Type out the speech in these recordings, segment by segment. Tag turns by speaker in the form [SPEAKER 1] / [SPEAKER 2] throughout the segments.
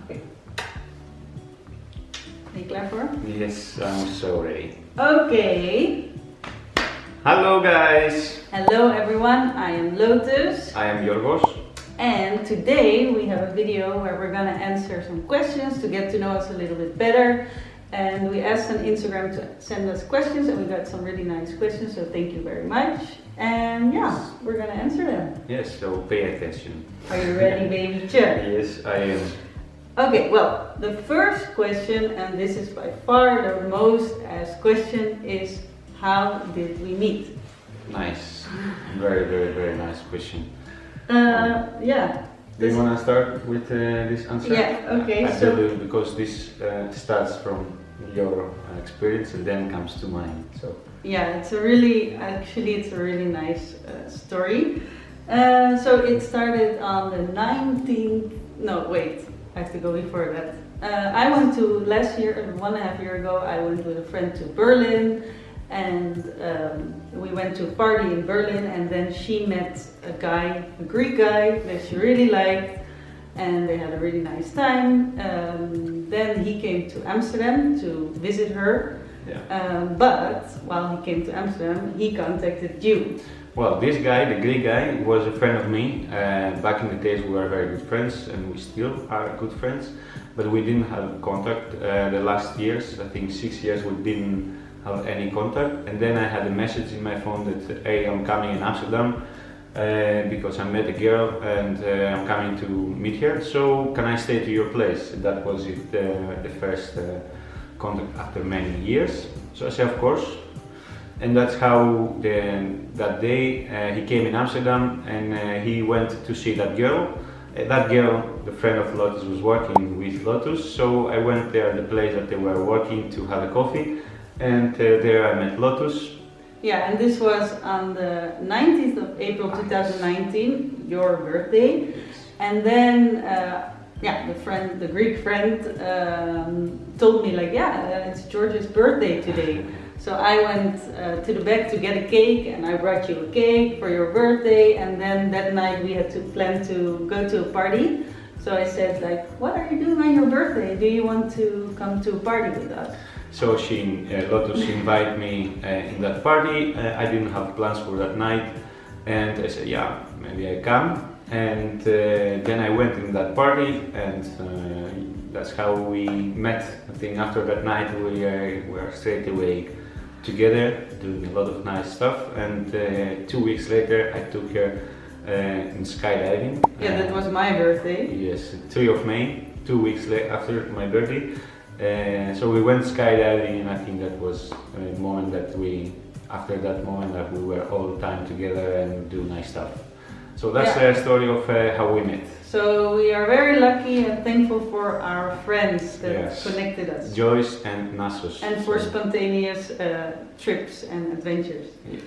[SPEAKER 1] Okay. Are you klaar voor?
[SPEAKER 2] Yes, I'm so ready.
[SPEAKER 1] Okay.
[SPEAKER 2] Hello guys!
[SPEAKER 1] Hello everyone, I am Lotus.
[SPEAKER 2] I am Giorgos.
[SPEAKER 1] And today we have a video where we're gonna answer some questions to get to know us a little bit better. And we asked on Instagram to send us questions and we got some really nice questions, so thank you very much. And yeah, we're gonna answer them.
[SPEAKER 2] Yes, so pay attention.
[SPEAKER 1] Are you ready, baby? Check.
[SPEAKER 2] Yes, I am.
[SPEAKER 1] Okay, well, the first question, and this is by far the most asked question, is how did we meet?
[SPEAKER 2] Nice. Very, very, very nice question.
[SPEAKER 1] Yeah.
[SPEAKER 2] Do you want to start with this answer?
[SPEAKER 1] Yeah, okay.
[SPEAKER 2] I tell you because this starts from your experience and then comes to mine. So.
[SPEAKER 1] Yeah, it's a really nice story. So it started on the 19th, no wait, I have to go before that. I went to last year, 1.5 years ago, I went with a friend to Berlin and we went to a party in Berlin and then she met a guy, a Greek guy that she really liked and they had a really nice time. Then he came to Amsterdam to visit her.
[SPEAKER 2] Yeah.
[SPEAKER 1] But while he came to Amsterdam, he contacted you.
[SPEAKER 2] Well, this guy, the Greek guy, was a friend of me. Back in the days we were very good friends and we still are good friends, but we didn't have contact. The last years, I think 6 years, we didn't have any contact. And then I had a message in my phone that, hey, I'm coming in Amsterdam because I met a girl and I'm coming to meet her, so can I stay to your place? That was it, the first contact after many years. So I said, of course. And that's how that day he came in Amsterdam and he went to see that girl. That girl, the friend of Lotus, was working with Lotus, so I went there, the place that they were working, to have a coffee, and there I met Lotus.
[SPEAKER 1] Yeah, and this was on the 19th of April 2019, your birthday. And then, the Greek friend told me like, it's George's birthday today. So I went to the back to get a cake and I brought you a cake for your birthday, and then that night we had to plan to go to a party. So I said like, what are you doing on your birthday? Do you want to come to a party with us?
[SPEAKER 2] So Lotus invited me in that party. I didn't have plans for that night and I said, yeah, maybe I come. And then I went in that party and that's how we met. I think after that night we were straight away together doing a lot of nice stuff, and 2 weeks later I took her in skydiving.
[SPEAKER 1] Yeah, that was my birthday.
[SPEAKER 2] Yes, 3 of May, 2 weeks after my birthday. So we went skydiving and I think that was a moment that after that moment that we were all the time together and do nice stuff. So that's the story of how we met.
[SPEAKER 1] So we are very lucky and thankful for our friends that connected us.
[SPEAKER 2] Joyce and Nassos.
[SPEAKER 1] And for spontaneous trips and adventures.
[SPEAKER 2] Yes.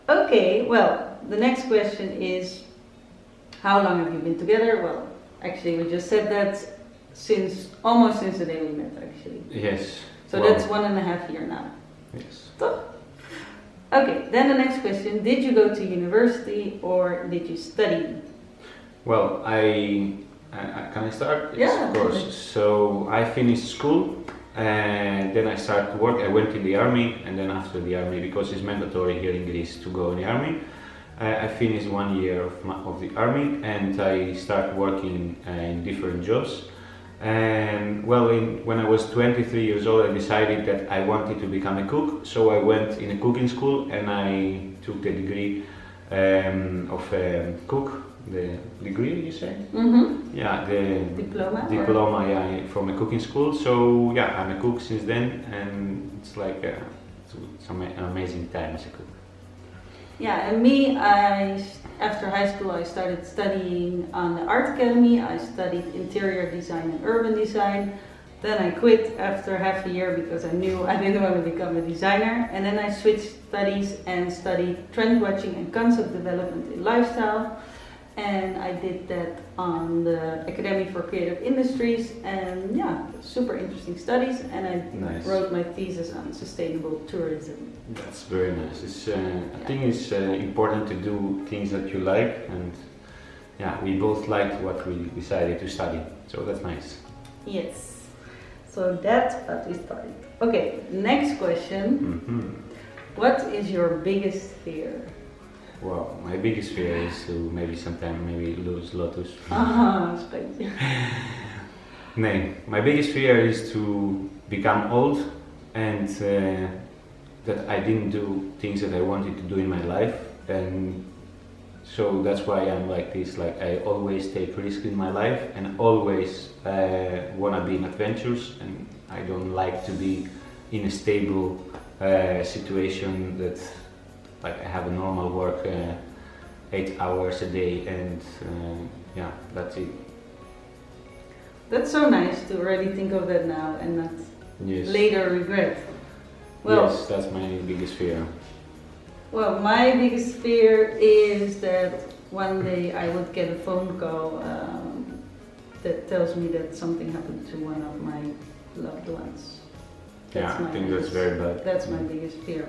[SPEAKER 1] Okay, well, the next question is, how long have you been together? Well, actually we just said that almost since the day we met, actually.
[SPEAKER 2] Yes.
[SPEAKER 1] So that's 1.5 years now.
[SPEAKER 2] Yes.
[SPEAKER 1] Okay, then the next question, did you go to university or did you study?
[SPEAKER 2] Well, can I start?
[SPEAKER 1] Yeah,
[SPEAKER 2] yes, of course. So I finished school and then I started to work. I went in the army, and then after the army, because it's mandatory here in Greece to go in the army, I finished 1 year of the army and I started working in different jobs. And well, when I was 23 years old, I decided that I wanted to become a cook. So I went in a cooking school and I took the degree of cook. The degree, you say?
[SPEAKER 1] Mm-hmm.
[SPEAKER 2] Yeah, the
[SPEAKER 1] diploma.
[SPEAKER 2] Yeah, from a cooking school. So yeah, I'm a cook since then, and it's like it's an amazing time as a cook.
[SPEAKER 1] Yeah, and me, after high school I started studying on the art academy. I studied interior design and urban design. Then I quit after half a year because I knew I didn't want to become a designer. And then I switched studies and studied trend watching and concept development in lifestyle. And I did that on the Academy for Creative Industries, and yeah, super interesting studies, and I wrote my thesis on sustainable tourism.
[SPEAKER 2] That's very nice. I think it's important to do things that you like, and yeah, we both liked what we decided to study. So that's nice.
[SPEAKER 1] Yes. So that's what we started. Okay, next question.
[SPEAKER 2] Mm-hmm.
[SPEAKER 1] What is your biggest fear?
[SPEAKER 2] Well, my biggest fear is to maybe lose Lotus.
[SPEAKER 1] Spijtje.
[SPEAKER 2] No, my biggest fear is to become old and that I didn't do things that I wanted to do in my life, and so that's why I'm like this. Like I always take risks in my life and always wanna be in adventures, and I don't like to be in a stable situation that like I have a normal work 8 hours a day, and yeah, that's it.
[SPEAKER 1] That's so nice to already think of that now and not
[SPEAKER 2] Yes.
[SPEAKER 1] later regret. Well,
[SPEAKER 2] Yes, that's my biggest fear.
[SPEAKER 1] well, my biggest fear is that one day I would get a phone call that tells me that something happened to one of my loved ones.
[SPEAKER 2] Yeah, I think that's very bad.
[SPEAKER 1] That's my biggest fear.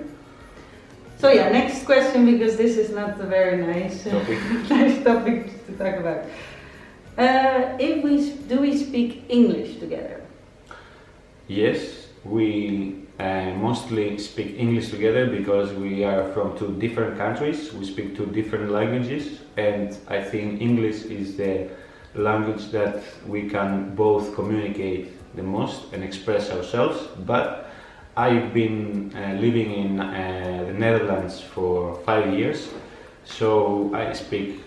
[SPEAKER 1] So yeah, next question, because this is not a very nice
[SPEAKER 2] Topic.
[SPEAKER 1] nice topic to talk about. Do we speak English together?
[SPEAKER 2] Yes, we mostly speak English together because we are from two different countries. We speak two different languages, and I think English is the language that we can both communicate the most and express ourselves. But I've been living in the Netherlands for 5 years, so I speak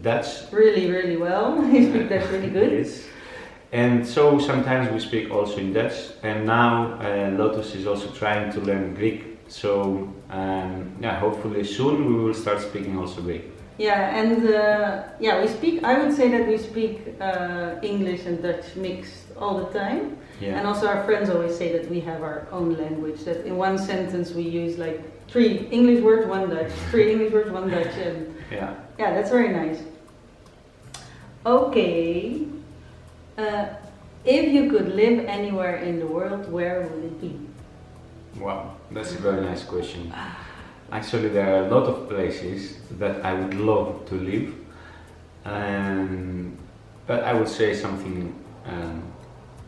[SPEAKER 2] Dutch.
[SPEAKER 1] Really, really well. You speak that really good.
[SPEAKER 2] Yes. And so sometimes we speak also in Dutch, and now Lotus is also trying to learn Greek. So yeah, hopefully soon we will start speaking also Greek.
[SPEAKER 1] Yeah, and yeah, we speak. I would say that we speak English and Dutch mixed all the time.
[SPEAKER 2] Yeah.
[SPEAKER 1] And also our friends always say that we have our own language. That in one sentence we use like 3 English words, 1 Dutch, 3 English words, 1 Dutch, and
[SPEAKER 2] Yeah.
[SPEAKER 1] yeah, that's very nice. Okay, if you could live anywhere in the world, where would it be?
[SPEAKER 2] Wow, that's a very nice question. Actually, there are a lot of places that I would love to live, but I would say something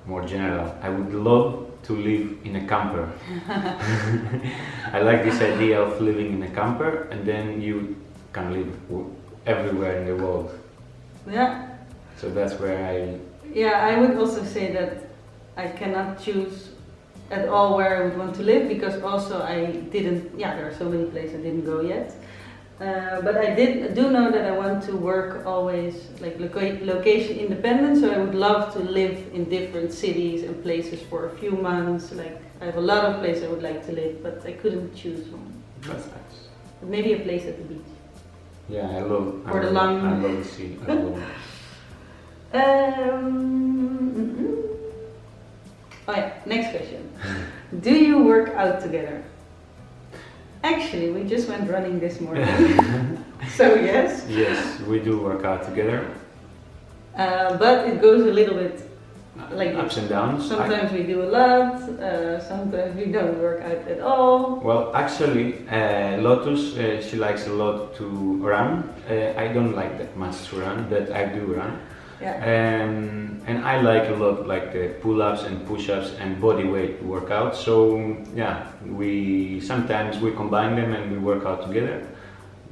[SPEAKER 2] more general. I would love to live in a camper. I like this idea of living in a camper, and then you can live everywhere in the world.
[SPEAKER 1] Yeah,
[SPEAKER 2] So that's where
[SPEAKER 1] I would also say that I cannot choose at all where I would want to live, because also I didn't, there are so many places I didn't go yet. But I do know that I want to work always like location independent, so I would love to live in different cities and places for a few months. Like I have a lot of places I would like to live, but I couldn't choose one.
[SPEAKER 2] That's nice.
[SPEAKER 1] But maybe a place at the beach.
[SPEAKER 2] Yeah, I love the sea. I love it.
[SPEAKER 1] Oh yeah, next question. Do you work out together? Actually, we just went running this morning. So yes.
[SPEAKER 2] Yes, we do work out together.
[SPEAKER 1] But it goes a little bit like
[SPEAKER 2] Ups and downs.
[SPEAKER 1] Sometimes we do a lot, sometimes we don't work out at all.
[SPEAKER 2] Well, actually, Lotus, she likes a lot to run. I don't like that much to run, but I do run.
[SPEAKER 1] Yeah.
[SPEAKER 2] And I like a lot like the pull-ups and push-ups and body weight workout. So yeah, sometimes we combine them and we work out together,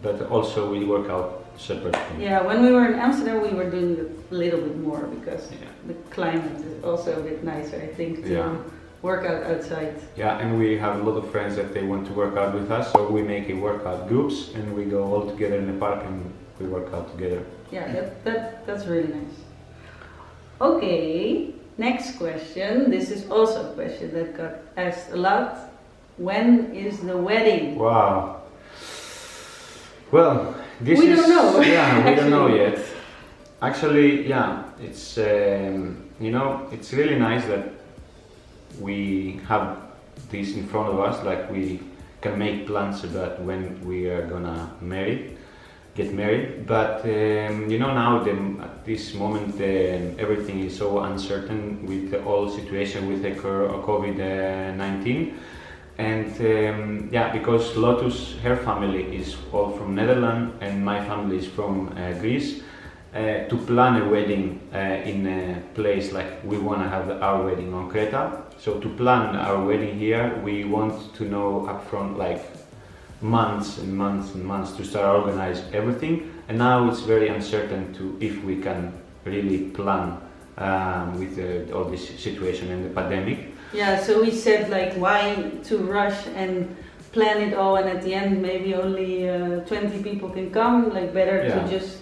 [SPEAKER 2] but also we work out separately.
[SPEAKER 1] Yeah, when we were in Amsterdam, we were doing it a little bit more because the climate is also a bit nicer, I think, to work out outside.
[SPEAKER 2] Yeah, and we have a lot of friends that they want to work out with us, so we make a workout groups and we go all together in the park and we work out together.
[SPEAKER 1] Yeah, that's really nice. Okay, next question. This is also a question that got asked a lot. When is the wedding?
[SPEAKER 2] Wow. Well, we
[SPEAKER 1] don't know.
[SPEAKER 2] Yeah, we don't know yet. Actually, yeah, it's it's really nice that we have this in front of us. Like we can make plans about when we are gonna get married. But now at this moment everything is so uncertain with the whole situation with the COVID-19. And because Lotus, her family is all from Netherlands and my family is from Greece, to plan a wedding in a place like we want to have our wedding on Creta. So to plan our wedding here, we want to know upfront like months and months and months to start organize everything. And now it's very uncertain to if we can really plan with all this situation and the pandemic.
[SPEAKER 1] Yeah, so we said like why to rush and plan it all, and at the end maybe only 20 people can come. Like better
[SPEAKER 2] Yeah.
[SPEAKER 1] to just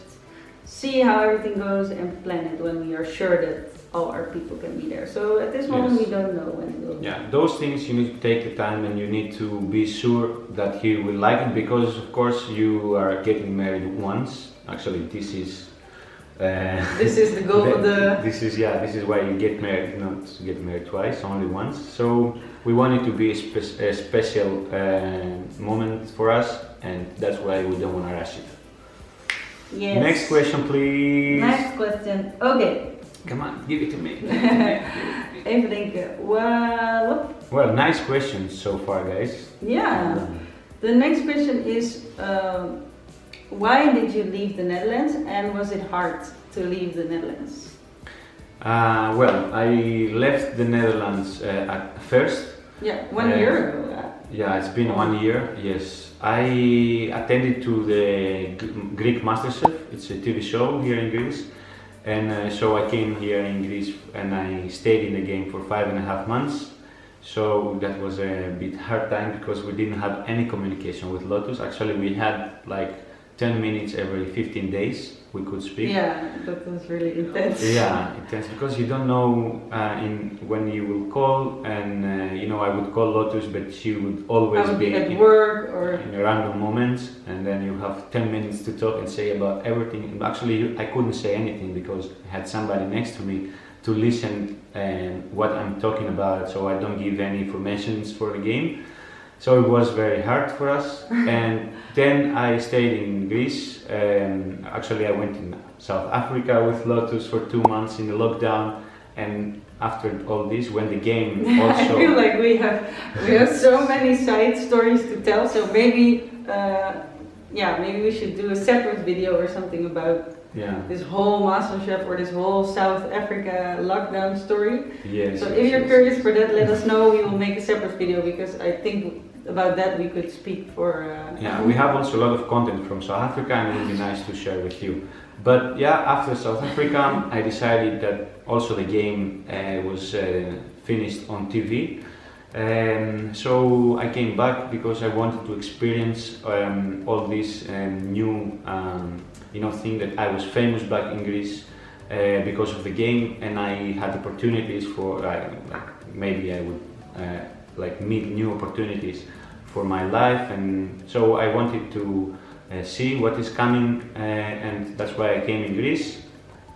[SPEAKER 1] see how everything goes and plan it when we are sure that all our people can be there. So at this moment
[SPEAKER 2] Yes.
[SPEAKER 1] we don't know when we'll.
[SPEAKER 2] Yeah, those things you need to take the time and you need to be sure that he will like it, because of course you are getting married once. Actually, this is
[SPEAKER 1] This is the goal of the.
[SPEAKER 2] This is why you get married, not get married twice, only once. So we want it to be a special moment for us, and that's why we don't want to rush it.
[SPEAKER 1] Yes.
[SPEAKER 2] Next question, please.
[SPEAKER 1] Next question. Okay.
[SPEAKER 2] Come on, give it to me.
[SPEAKER 1] Even denken. What?
[SPEAKER 2] Well, nice questions so far, guys.
[SPEAKER 1] Yeah. The next question is, why did you leave the Netherlands, and was it hard to leave the Netherlands?
[SPEAKER 2] Well, I left the Netherlands at first.
[SPEAKER 1] Yeah, 1 year ago.
[SPEAKER 2] Yeah, it's been 1 year. Yes, I attended to the Greek MasterChef. It's a TV show here in Greece, and so I came here in Greece and I stayed in the game for 5.5 months. So that was a bit hard time because we didn't have any communication with Lotus. Actually, we had like 10 minutes every 15 days we could speak.
[SPEAKER 1] Yeah, that was really intense.
[SPEAKER 2] Yeah, intense, because you don't know when you will call, and I would call Lotus, but she would always
[SPEAKER 1] I would be at
[SPEAKER 2] in,
[SPEAKER 1] work or
[SPEAKER 2] in a random moments, and then you have 10 minutes to talk and say about everything. And actually, I couldn't say anything because I had somebody next to me to listen what I'm talking about, so I don't give any informations for the game. So it was very hard for us, and then I stayed in Greece. Actually, I went in South Africa with Lotus for 2 months in the lockdown, and after all this, when the game also...
[SPEAKER 1] I feel like we have so many side stories to tell. So maybe maybe we should do a separate video or something about this whole MasterChef or this whole South Africa lockdown story.
[SPEAKER 2] Yes.
[SPEAKER 1] So if you're curious for that, let us know. We will make a separate video because I think about that we could speak for.
[SPEAKER 2] We have also a lot of content from South Africa, and it would be nice to share with you. But after South Africa, I decided that also the game was finished on TV. So I came back because I wanted to experience all this new thing that I was famous back in Greece because of the game, and I had opportunities for maybe I would meet new opportunities for my life, and so I wanted to see what is coming, and that's why I came in Greece,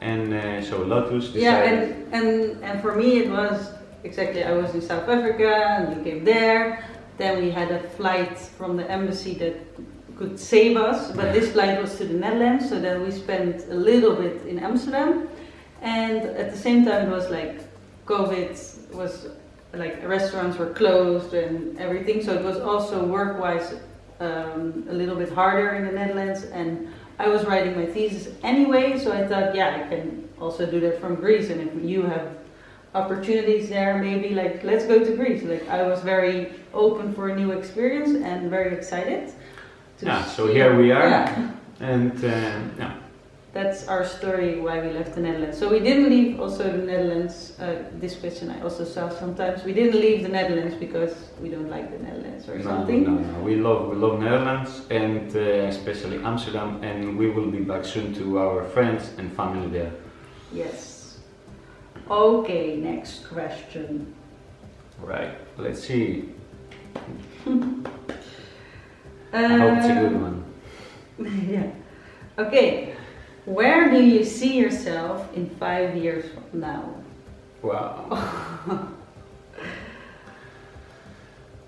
[SPEAKER 2] and so Lotus decided.
[SPEAKER 1] Yeah, and for me it was exactly, I was in South Africa and we came there, then we had a flight from the embassy that could save us, but this flight was to the Netherlands, so then we spent a little bit in Amsterdam, and at the same time it was like COVID was like restaurants were closed and everything, so it was also work-wise a little bit harder in the Netherlands, and I was writing my thesis anyway, so I thought, I can also do that from Greece, and if you have opportunities there, maybe let's go to Greece. I was very open for a new experience and very excited.
[SPEAKER 2] So here we are, and
[SPEAKER 1] that's our story why we left the Netherlands. So we didn't leave also the Netherlands, this question I also saw sometimes, we didn't leave the Netherlands because we don't like the Netherlands or something.
[SPEAKER 2] No, we love Netherlands, and especially Amsterdam, and we will be back soon to our friends and family there.
[SPEAKER 1] Yes. Okay, next question.
[SPEAKER 2] Right, let's see. I hope it's a good one.
[SPEAKER 1] Yeah. Okay. Where do you see yourself in 5 years from now?
[SPEAKER 2] Wow.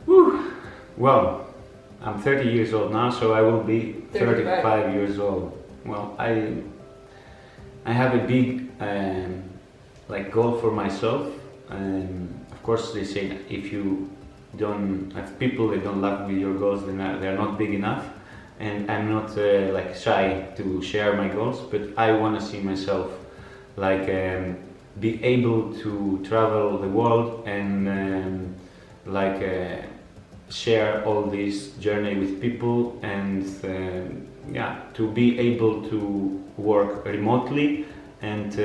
[SPEAKER 2] Whew. Well, I'm 30 years old now, so I will be 35 years old. Well, I have a big goal for myself. Of course, they say if you don't have people that don't laugh with your goals, then they're not big enough. and I'm not like shy to share my goals, but I want to see myself like be able to travel the world and like share all this journey with people, and yeah, to be able to work remotely and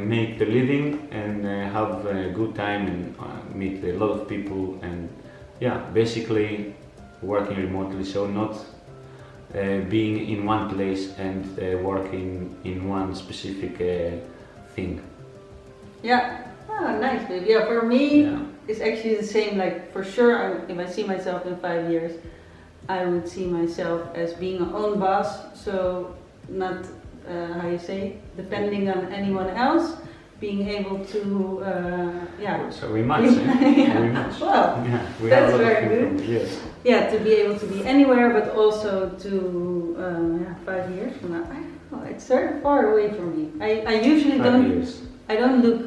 [SPEAKER 2] make the living and have a good time and meet a lot of people, and yeah, basically working remotely, so not being in one place and working in one specific thing.
[SPEAKER 1] Yeah. Oh, nice, babe. Yeah, for me,
[SPEAKER 2] Yeah.
[SPEAKER 1] it's actually the same. Like, for sure, if I see myself in 5 years, I would see myself as being a own boss. So, not, how you say, depending on anyone else, being able to, yeah.
[SPEAKER 2] So we match,
[SPEAKER 1] Yeah.
[SPEAKER 2] we match.
[SPEAKER 1] Well,
[SPEAKER 2] Yeah, we
[SPEAKER 1] that's
[SPEAKER 2] have a lot
[SPEAKER 1] very
[SPEAKER 2] of
[SPEAKER 1] good.
[SPEAKER 2] people, yes.
[SPEAKER 1] Yeah, to be able to be anywhere, but also to, yeah, 5 years from now. I don't know, it's very far away from me. I usually
[SPEAKER 2] 5
[SPEAKER 1] don't.
[SPEAKER 2] years.
[SPEAKER 1] I don't look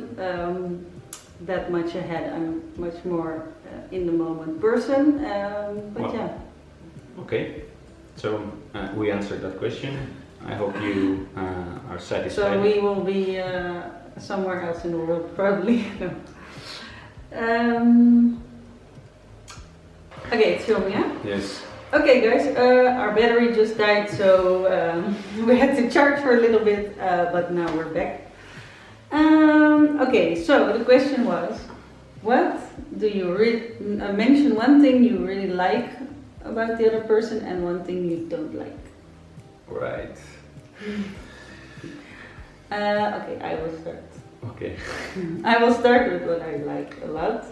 [SPEAKER 1] that much ahead. I'm much more in the moment person. But
[SPEAKER 2] Well,
[SPEAKER 1] yeah.
[SPEAKER 2] Okay, so we answered that question. I hope you are satisfied.
[SPEAKER 1] So we will be somewhere else in the world probably. No. Okay, it's filming, yeah?
[SPEAKER 2] Yes.
[SPEAKER 1] Okay guys, our battery just died, so we had to charge for a little bit, but now we're back. Okay, so the question was, what do you mention one thing you really like about the other person and one thing you don't like?
[SPEAKER 2] Right.
[SPEAKER 1] Okay, I will start.
[SPEAKER 2] Okay.
[SPEAKER 1] I will start with what I like a lot.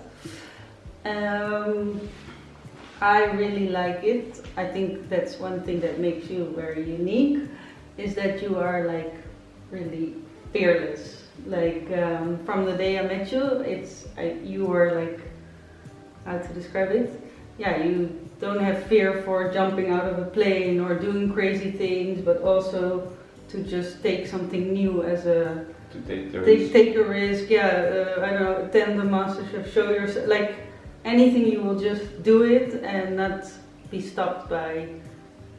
[SPEAKER 1] I really like it. I think that's one thing that makes you very unique, is that you are like really fearless. Like from the day I met you, you were like, how to describe it? Yeah, you don't have fear for jumping out of a plane or doing crazy things, but also to just take something new as a
[SPEAKER 2] To take the risk.
[SPEAKER 1] take a risk. Yeah, I don't know, attend the MasterChef, show yourself, like anything, you will just do it and not be stopped by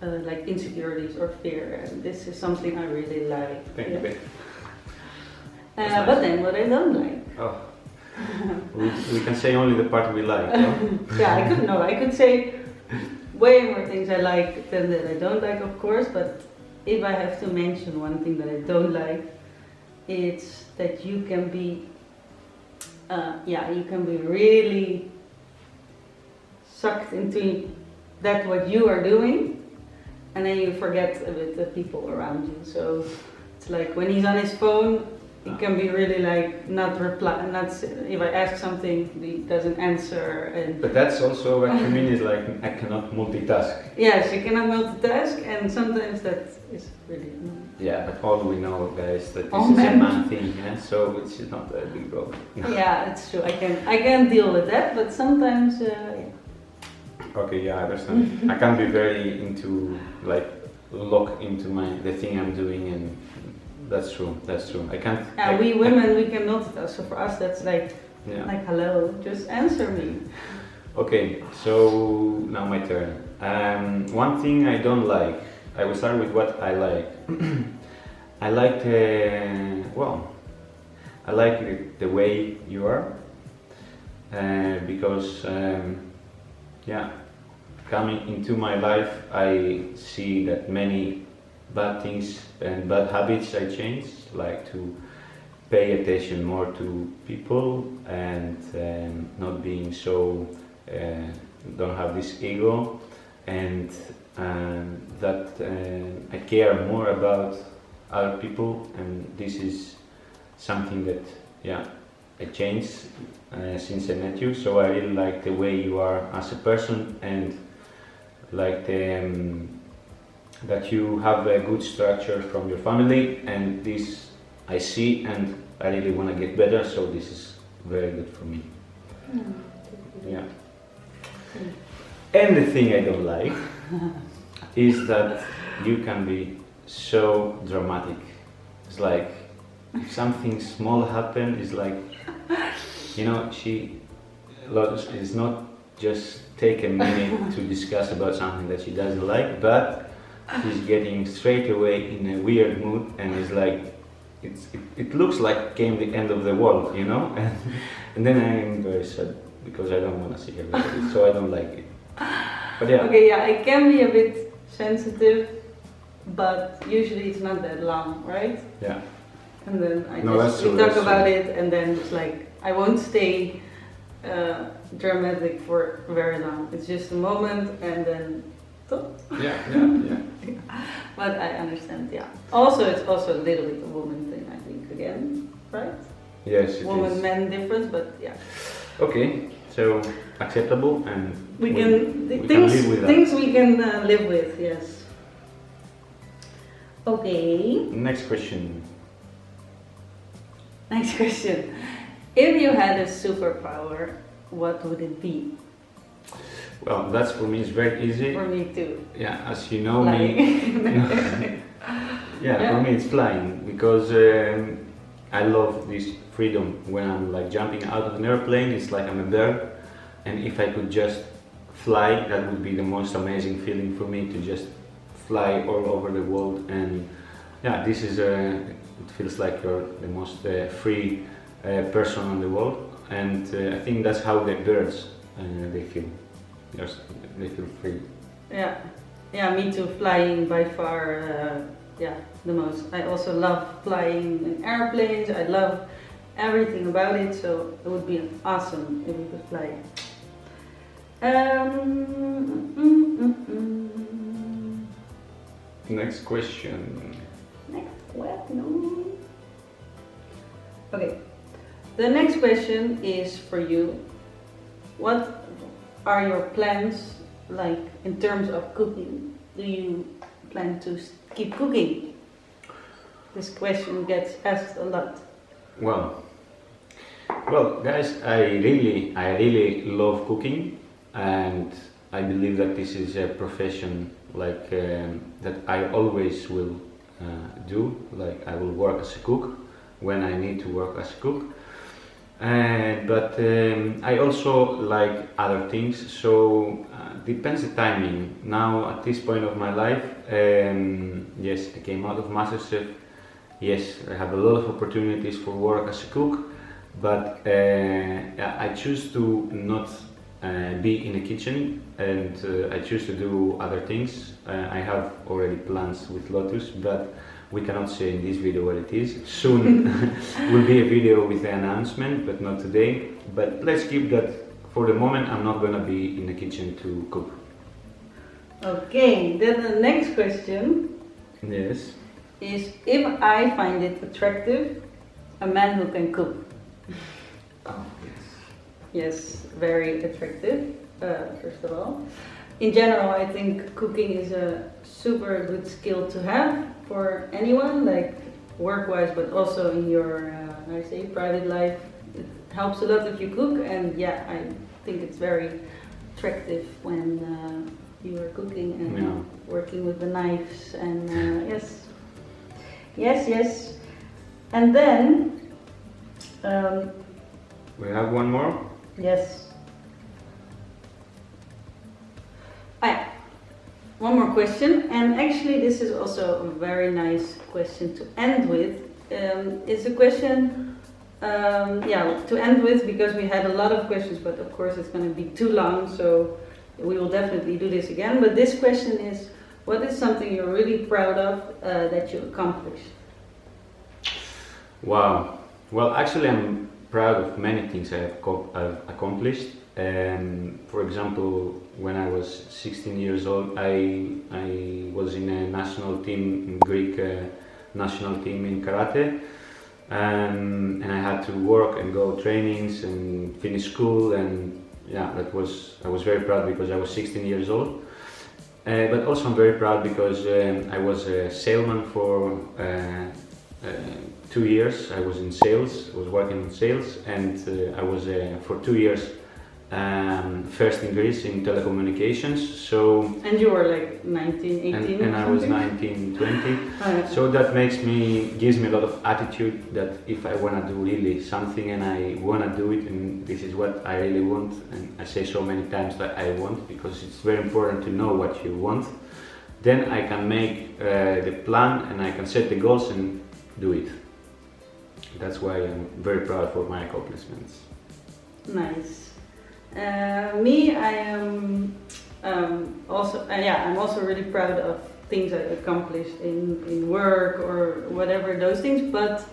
[SPEAKER 1] like insecurities or fear. And this is something I really like.
[SPEAKER 2] Thank
[SPEAKER 1] yeah.
[SPEAKER 2] you, babe.
[SPEAKER 1] But
[SPEAKER 2] nice.
[SPEAKER 1] then what I don't like.
[SPEAKER 2] Oh. we can say only the part we like, no?
[SPEAKER 1] Yeah, I could say way more things I like than that I don't like, of course, but if I have to mention one thing that I don't like, it's that you can be, you can be really sucked into that what you are doing, and then you forget a bit the people around you. So it's like when he's on his phone, he can be really like not reply, not if I ask something, he doesn't answer, and
[SPEAKER 2] But that's also what you mean is like I cannot multitask.
[SPEAKER 1] yes, you cannot multitask, and sometimes that is really annoying.
[SPEAKER 2] Yeah, but all we know, guys, that this
[SPEAKER 1] All
[SPEAKER 2] is a
[SPEAKER 1] men.
[SPEAKER 2] man thing, yeah? So it's not a big problem.
[SPEAKER 1] Yeah, it's true. I can deal with that, but sometimes, yeah.
[SPEAKER 2] Okay, yeah, I understand. I can be very into, like, lock into the thing I'm doing, and that's true, that's true. I can't...
[SPEAKER 1] Yeah, we women, we can multitask, so for us that's like,
[SPEAKER 2] Yeah.
[SPEAKER 1] like hello, just answer me.
[SPEAKER 2] Okay, so now my turn. One thing I don't like, I will start with what I like. I like, I like the way you are, because, yeah, coming into my life, I see that many bad things and bad habits I changed, like to pay attention more to people and not being so, don't have this ego, and that I care more about other people, and this is something that, yeah, I changed since I met you. So I really like the way you are as a person, and like that you have a good structure from your family, and this I see, and I really want to get better, so this is very good for me. Yeah. And the thing I don't like is that you can be so dramatic. It's like if something small happens, it's like, you know, Lotus is not just take a minute to discuss about something that she doesn't like, but he's getting straight away in a weird mood, and it's like it looks like came the end of the world, you know. And then I'm very sad because I don't want to see her like this, so I don't like it. But yeah.
[SPEAKER 1] Okay, yeah, I can be a bit sensitive, but usually it's not that long, right?
[SPEAKER 2] Yeah.
[SPEAKER 1] And then I
[SPEAKER 2] No,
[SPEAKER 1] just
[SPEAKER 2] that's true,
[SPEAKER 1] we talk
[SPEAKER 2] that's
[SPEAKER 1] about
[SPEAKER 2] true.
[SPEAKER 1] it, and then it's like I won't stay dramatic for very long. It's just a moment, and then.
[SPEAKER 2] Yeah.
[SPEAKER 1] But I understand. Yeah. Also, it's also a little bit a woman thing, I think. Again, right?
[SPEAKER 2] Yes, it
[SPEAKER 1] Woman
[SPEAKER 2] is.
[SPEAKER 1] man difference, but yeah.
[SPEAKER 2] Okay, so acceptable, and
[SPEAKER 1] We can
[SPEAKER 2] we
[SPEAKER 1] things
[SPEAKER 2] can live with that.
[SPEAKER 1] things we can live with. Yes. Okay.
[SPEAKER 2] Next question.
[SPEAKER 1] Next question. If you had a superpower, what would it be?
[SPEAKER 2] Well, that's for me is very easy.
[SPEAKER 1] For me too.
[SPEAKER 2] Yeah, as you know me.
[SPEAKER 1] Flying.
[SPEAKER 2] Yeah, for me it's flying because I love this freedom when I'm like jumping out of an airplane. It's like I'm a bird, and if I could just fly, that would be the most amazing feeling for me to just fly all over the world. And yeah, this is it feels like you're the most free person on the world, and I think that's how the birds they feel. Yes, they feel free.
[SPEAKER 1] Yeah, yeah, me too. Flying by far, yeah, the most. I also love flying in airplanes. I love everything about it. So it would be awesome if we could fly.
[SPEAKER 2] Next question.
[SPEAKER 1] Next question. Okay, the next question is for you. What are your plans like in terms of cooking? Do you plan to keep cooking? This question gets asked a lot.
[SPEAKER 2] Well, guys, I really love cooking, and I believe that this is a profession like that I always will do. Like I will work as a cook when I need to work as a cook. But I also like other things, so depends the timing. Now at this point of my life, yes, I came out of MasterChef. Yes, I have a lot of opportunities for work as a cook, but I choose to not be in the kitchen, and I choose to do other things. I have already plans with Lotus, but we cannot say in this video what it is. Soon will be a video with the announcement, but not today. But let's keep that for the moment. I'm not gonna be in the kitchen to cook.
[SPEAKER 1] Okay, then the next question
[SPEAKER 2] Yes.
[SPEAKER 1] is if I find it attractive, a man who can cook.
[SPEAKER 2] Oh, yes.
[SPEAKER 1] Yes, very attractive, first of all. In general, I think cooking is a super good skill to have for anyone, like work-wise, but also in your, I say, private life. It helps a lot if you cook, and yeah, I think it's very attractive when you are cooking and working with the knives, and yes. And then,
[SPEAKER 2] We have one more.
[SPEAKER 1] yes. Yeah. One more question, and actually this is also a very nice question to end with. It's a question, to end with, because we had a lot of questions, but of course it's going to be too long, so we will definitely do this again. But this question is, what is something you're really proud of that you accomplished?
[SPEAKER 2] Wow. Well, actually, I'm proud of many things I've accomplished. For example, when I was 16 years old, I was in a national team, Greek national team in karate, and I had to work and go trainings and finish school, and yeah, I was very proud because I was 16 years old. But also I'm very proud because I was a salesman for 2 years. I was in sales, I was working in sales, and I was for 2 years first in Greece in telecommunications. So
[SPEAKER 1] And you were like 19, 18
[SPEAKER 2] and I was 19, 20. So that gives me a lot of attitude that if I want to do really something and I want to do it, and this is what I really want, and I say so many times that I want, because it's very important to know what you want. then I can make the plan and I can set the goals and do it. That's why I'm very proud for my accomplishments.
[SPEAKER 1] Nice. Me, I am also, I'm also really proud of things I accomplished in work or whatever those things, but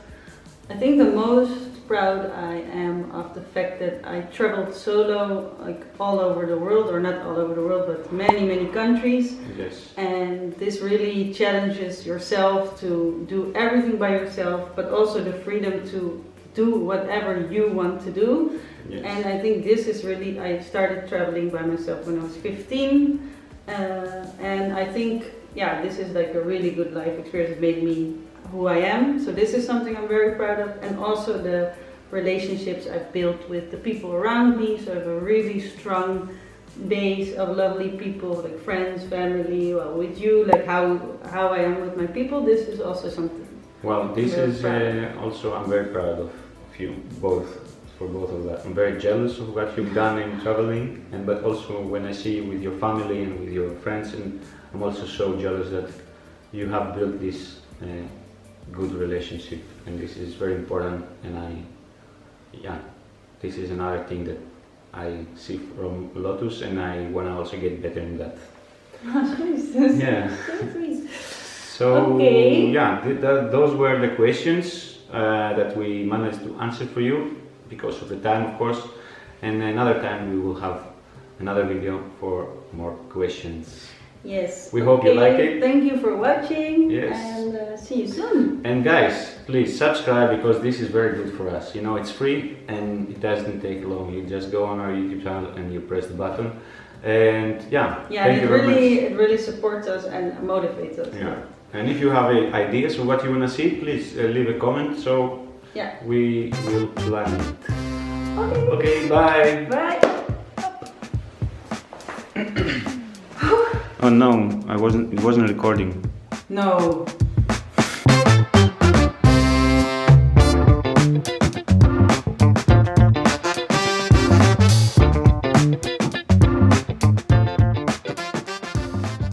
[SPEAKER 1] I think the most proud I am of the fact that I traveled solo, like all over the world, or not all over the world, but many countries.
[SPEAKER 2] Yes.
[SPEAKER 1] And this really challenges yourself to do everything by yourself, but also the freedom to do whatever you want to do.
[SPEAKER 2] Yes.
[SPEAKER 1] And I think this is really, I started traveling by myself when I was 15, and I think, yeah, this is like a really good life experience. It made me who I am. So this is something I'm very proud of, and also the relationships I've built with the people around me. So I have a really strong base of lovely people, like friends, family. Well, with you, like how I am with my people. This is also something.
[SPEAKER 2] Well, this
[SPEAKER 1] Very
[SPEAKER 2] is
[SPEAKER 1] proud.
[SPEAKER 2] also, I'm very proud of you both, for both of that. I'm very jealous of what you've done in traveling, but also when I see you with your family and with your friends, and I'm also so jealous that you have built this good relationship, and this is very important. And this is another thing that I see from Lotus, and I want to also get better in that. Yeah. So
[SPEAKER 1] Okay.
[SPEAKER 2] those were the questions that we managed to answer for you because of the time, of course. And another time we will have another video for more questions.
[SPEAKER 1] Yes.
[SPEAKER 2] We hope you like it.
[SPEAKER 1] Thank you for watching.
[SPEAKER 2] Yes.
[SPEAKER 1] And see you soon.
[SPEAKER 2] And guys, please subscribe because this is very good for us. You know, it's free and it doesn't take long. You just go on our YouTube channel and you press the button. And thank you very much.
[SPEAKER 1] It really supports us and motivates us.
[SPEAKER 2] Yeah. And if you have ideas of what you want to see, please leave a comment so we will plan it. Okay, bye.
[SPEAKER 1] Bye.
[SPEAKER 2] Oh no, it wasn't recording.
[SPEAKER 1] No.